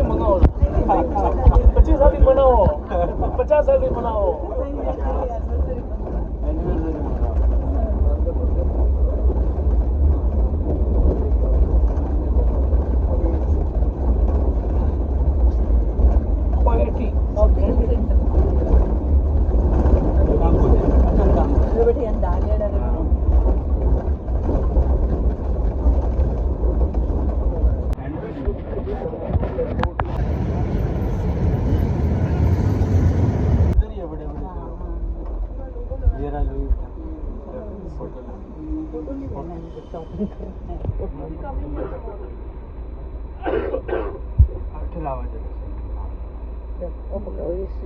मंगाओ 25 साल मनाओ 50 साल मनाओ quality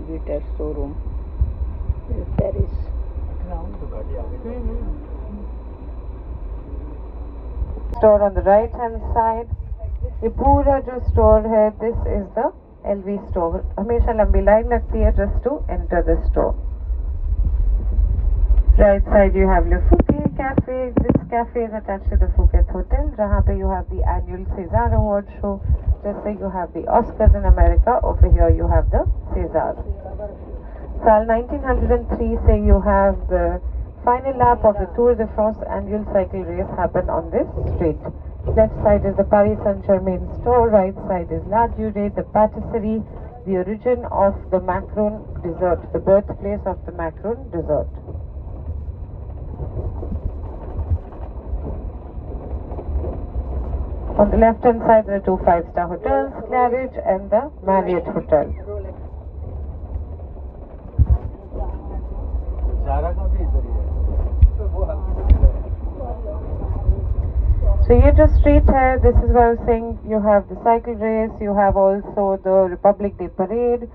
Guitar showroom. Terrace. Store on the right hand side. ये पूरा जो store है, this is the LV store. हमेशा लंबी लाइन लगती है just to enter the store. Right side you have Le Fouquet Cafe. This cafe is attached to the Phuket Hotel. जहाँ पे you have the annual César Award show. Just like you have the Oscars in America, over here you have the César. Saal 1903 say you have the final lap of the Tour de France annual cycle race happen on this street. Left side is the Paris Saint-Germain store, right side is La Durée, the patisserie, the origin of the macaron dessert, the birthplace of the macaron dessert. On the left hand side there are two 5-star hotels, Claridge and the Marriott Hotel. So ये जो street है, this is where I was saying you have the cycle race, you have also the Republic Day parade.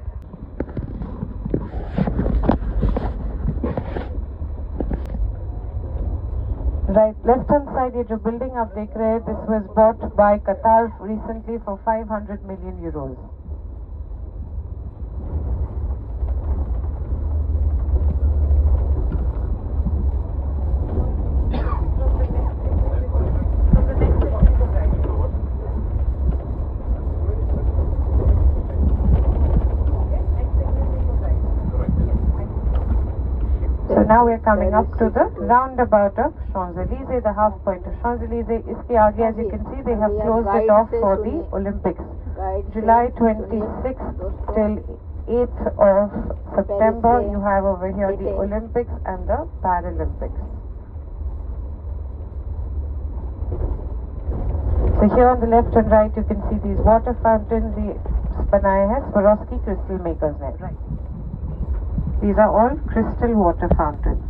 Right, left hand side ये जो building आप देख रहे हैं, this was bought by Qatar recently for 500 million euros. So now we are coming up to the roundabout of Champs-Élysées, the half point of Champs-Élysées. इसके आगे, as you can see, they have closed it off for the Olympics. July 26th till 8th of September, you have over here the Olympics and the Paralympics. So here on the left and right, you can see these water fountains. ये बनाए हैं Swarovski crystal makers ने. Right. These are all crystal water fountains.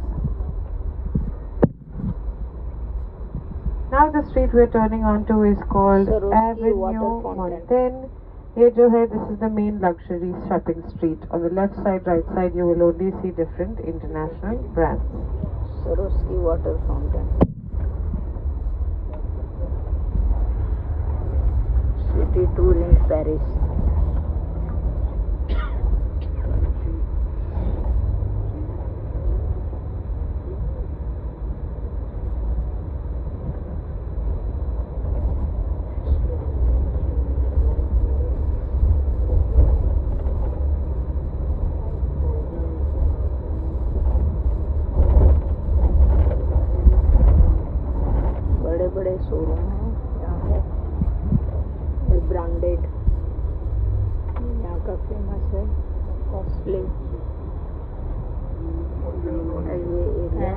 Now the street we are turning onto is called Avenue Montaigne. Here जो है, this is the main luxury shopping street. On the left side, right side, you will only see different international brands. Swarovski water fountain. City tour in Paris. बड़े showroom हैं यहाँ पे, branded यहाँ का famous है costly. ये area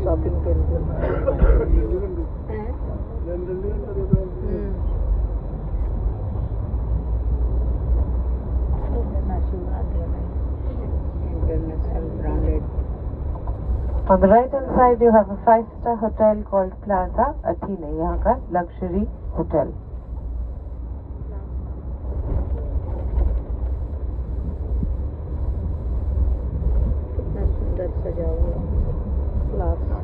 shopping के लिए international branded. On the right hand side, you have a 5-star hotel called Plaza Athene. यहाँ का luxury hotel. कितना सुंदर सजा हुआ प्लाजा।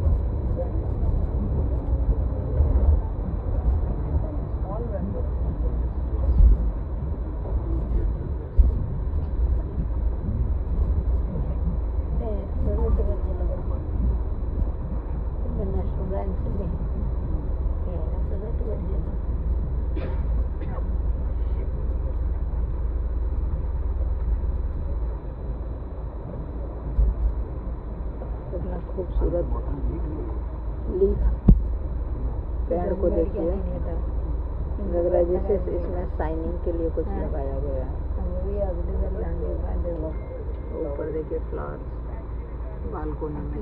खूबसूरत लीफ पेड़ को देखिए, लग रहा है जैसे इसमें साइनिंग के लिए कुछ लगाया गया है। ऊपर देखिए फ्लावर्स बालकोनी में।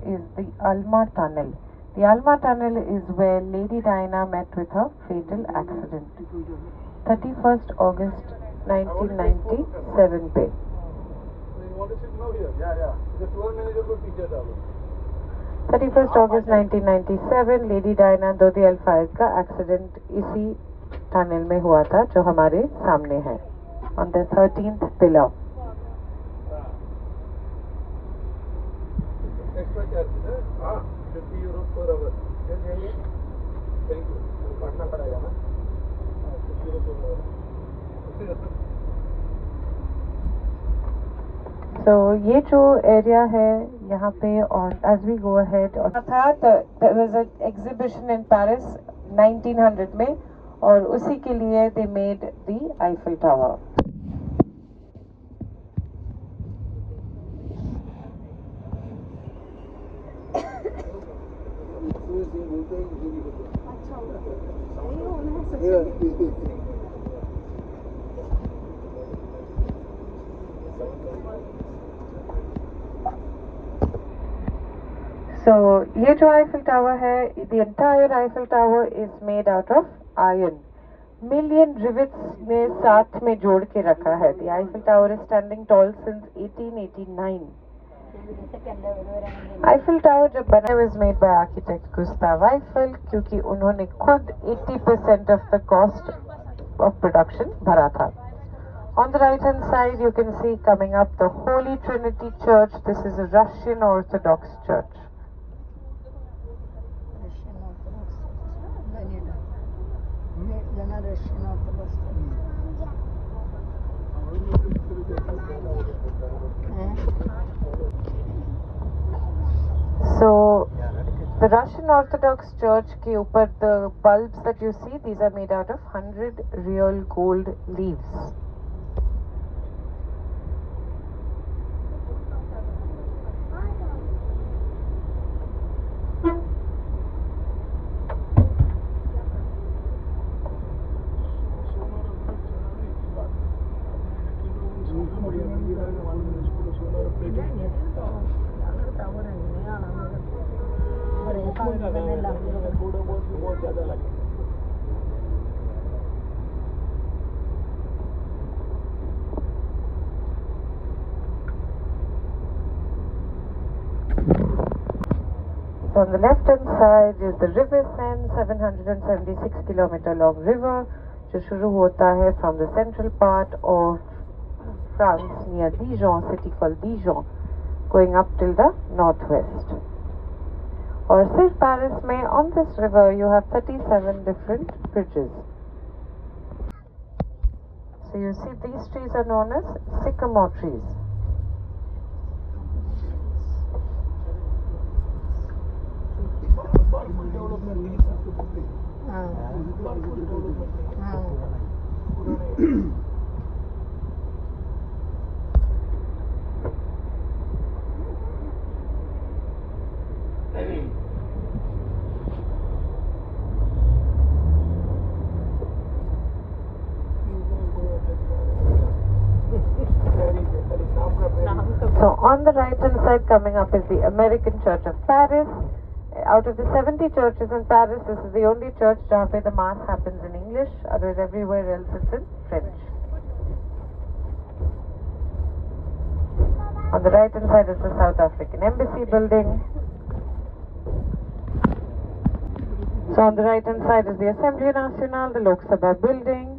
Is the Alma Tunnel. The Alma Tunnel is where Lady Diana met with her fatal accident. 31st August 1997 पे. You want to sit now here? Yeah. The tour manager को teacher डालो. 31st August 1997 lady Diana दोदी अल्फायद का accident इसी tunnel में हुआ था जो हमारे सामने है, on the 13th pillar. Extra charges है? हाँ, 50 euro per hour. क्या देंगे? Thank you. काटना पड़ेगा ना? 50 euro per hour. So ये जो एरिया है यहाँ पे, और as we go ahead, था there was an exhibition in Paris 1900 में, और उसी के लिए they made the Eiffel Tower. So ये जो Eiffel Tower है, the entire Eiffel Tower is made out of iron. Million rivets ने साथ में जोड़ के रखा है. The Eiffel Tower is standing tall since 1889. Eiffel Tower जब बना was made by architect Gustav Eiffel, क्योंकि उन्होंने खुद 80% of the cost of production भरा था. On the right hand side you can see coming up the Holy Trinity Church. This is a Russian Orthodox church. So the Russian Orthodox Church के ऊपर the bulbs that you see, these are made out of 100 real gold leaves. बहुत ज़्यादा लगे. So on the left hand side is the River Seine, 776 kilometer long river, जो शुरू होता है from the central part of France near Dijon, city called Dijon, going up till the northwest. और सिर्फ Paris में on this river you have 37 different bridges. So you see these trees are known as sycamore trees. So on the right hand side coming up is the American Church of Paris. Out of the 70 churches in Paris, this is the only church where the mass happens in English, otherwise everywhere else it's in French. On the right hand side is the South African Embassy building. So on the right hand side is the Assembly Nationale, the Lok Sabha building.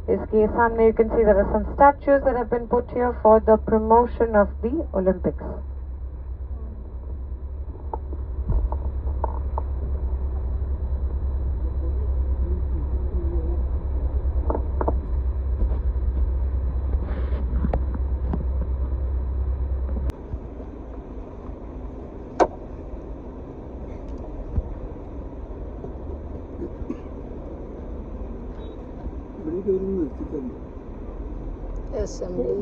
इसके सामने you can see there are some statues that have been put here for the promotion of the Olympics. assembly.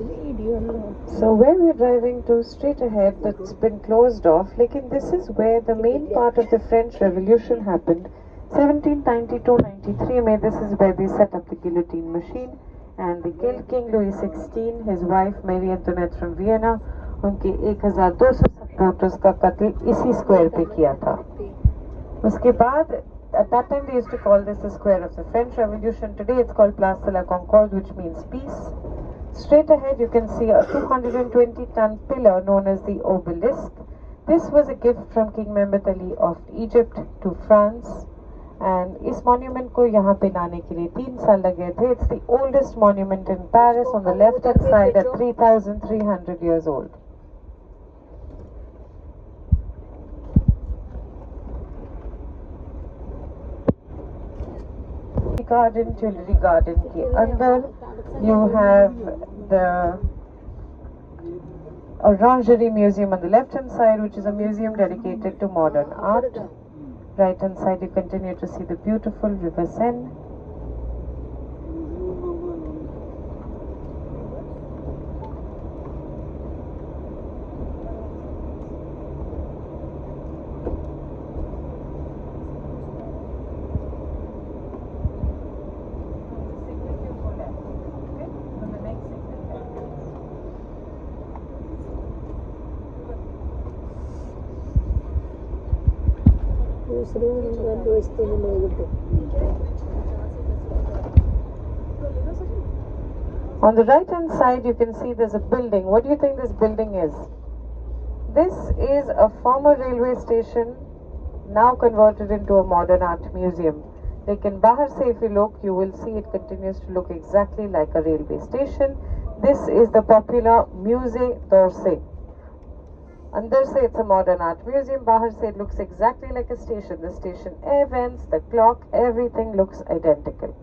So where we're driving to straight ahead, that's been closed off. Lekin this is where the main part of the French Revolution happened. 1792-93 May, this is where they set up the guillotine machine, and they killed King Louis XVI, his wife Marie Antoinette from Vienna. उनके 1200 supporters का कत्ल इसी square पे किया था. उसके बाद, at that time they used to call this the square of the French Revolution. Today it's called Place de la Concorde, which means peace. Straight ahead you can see a 220-ton pillar known as the obelisk. This was a gift from King Mehmet Ali of Egypt to France, and इस monument को यहाँ पे लाने के लिए 3 साल लगे थे. It's the oldest monument in Paris, on the left hand side, at 3,300 years old. Garden, Tuileries Garden के अंदर you have the Orangerie Museum on the left hand side, which is a museum dedicated to modern art. Right hand side you continue to see the beautiful River Seine. On the right hand side you can see there's a building. What do you think this building is? This is a former railway station, now converted into a modern art museum. Lekin bahar se if you look, you will see it continues to look exactly like a railway station. This is the popular Musée d'Orsay. Under se it's a modern art museum, bahar se it looks exactly like a station. The station air vents, the clock, everything looks identical.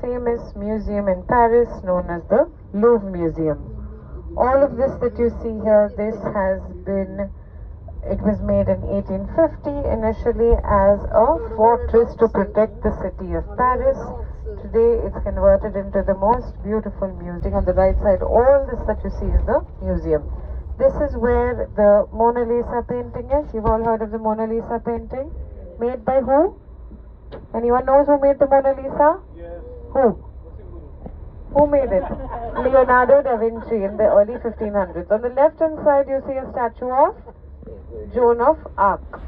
Famous museum in Paris known as the Louvre Museum. All of this that you see here, this has been, it was made in 1850 initially as a fortress to protect the city of Paris. Today it's converted into the most beautiful museum. On the right side, all this that you see is the museum. This is where the Mona Lisa painting is. You've all heard of the Mona Lisa painting? Made by who? Anyone knows who made the Mona Lisa? Yes. Who? Who made it? Leonardo da Vinci in the early 1500s. On the left hand side you see a statue of Joan of Arc.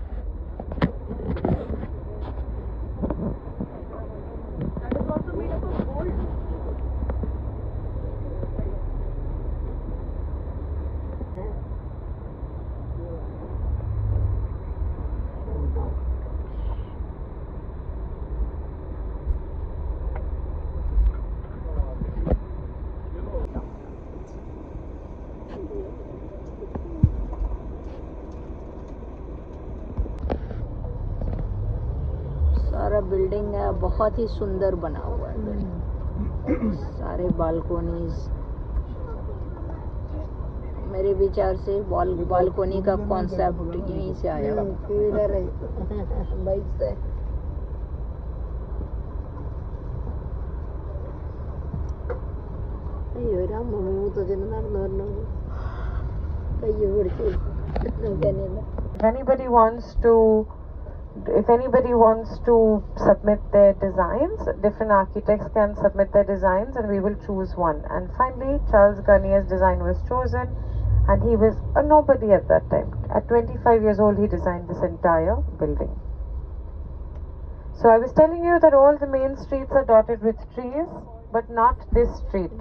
सारा building है, बहुत ही सुंदर बना हुआ है. सारे बालकोनीज, मेरे विचार से बालकोनी का कॉन्सेप्ट यहीं से आया. बाइक से If anybody wants to submit their designs, different architects can submit their designs and we will choose one. And finally, Charles Garnier's design was chosen, and he was a nobody at that time. At 25 years old, he designed this entire building. So I was telling you that all the main streets are dotted with trees, but not this street.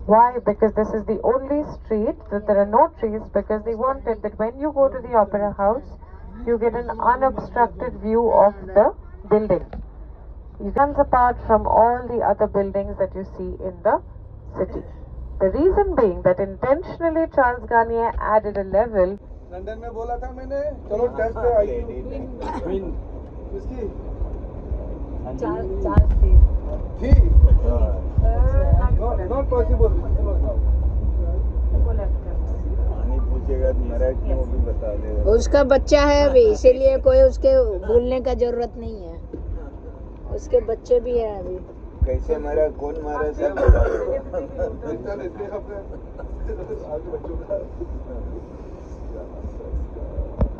Why? Because this is the only street that there are no trees, because they wanted that when you go to the Opera House, you get an unobstructed view of the building. It stands apart from all the other buildings that you see in the city. The reason being that intentionally Charles Garnier added a level London में बोला था मैंने, चलो test पे I win इसकी चार थी थी नॉट पॉसिबल। पानी पूछेगा तो मराठ में वो भी बता देगा। उसका बच्चा है अभी, इसीलिए कोई उसके भूलने का जरूरत नहीं है। उसके बच्चे भी हैं अभी। कैसे मरा, कौन मारा, सब बता देगा।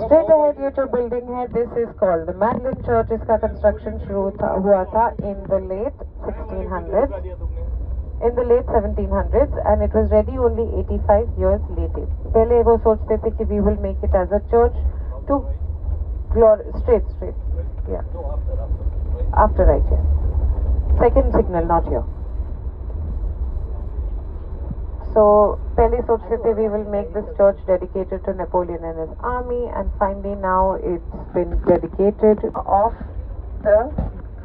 Straight ahead ये जो बिल्डिंग है, this is called the Magdalen Church. इसका कंस्ट्रक्शन हुआ था in the late 1600s, in the late 1700s, and it was ready only 85 years later. पहले वो सोचते थे कि we will make it as a church to straight, yeah. After right, yes. Second signal, not here. So, पहले सोचते थे we will make this church dedicated to Napoleon and his army, and finally now it's been dedicated of the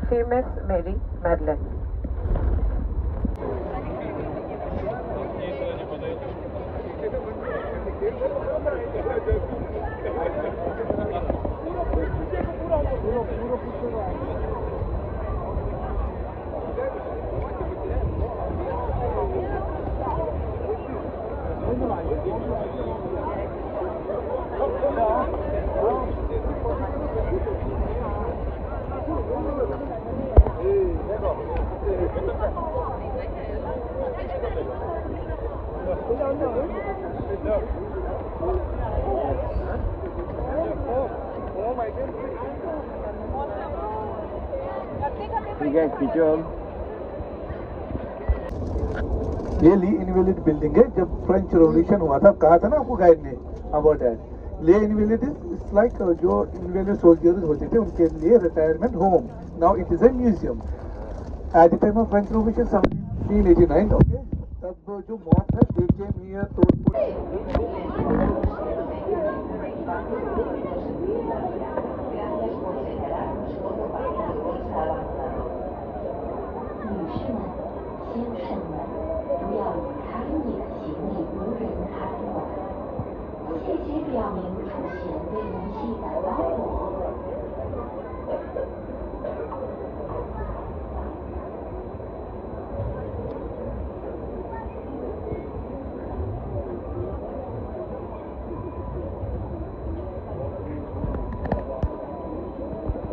famous Mary Magdalene. ठीक है, खींचो अब। ये ली invalid building है। जब फ्रेंच रेवोल्यूशन हुआ था, कहा था ना आपको गाइड ने अबाउट दैट। ले इनवैलिड इट्स लाइक जो इनवैलिड सोल्जर्स होते थे उनके लिए retirement home. Now it is a museum. At the time of French revolution 1789, okay, तब जो मॉथ है दे केम हियर तोड़表明主贤被人系在高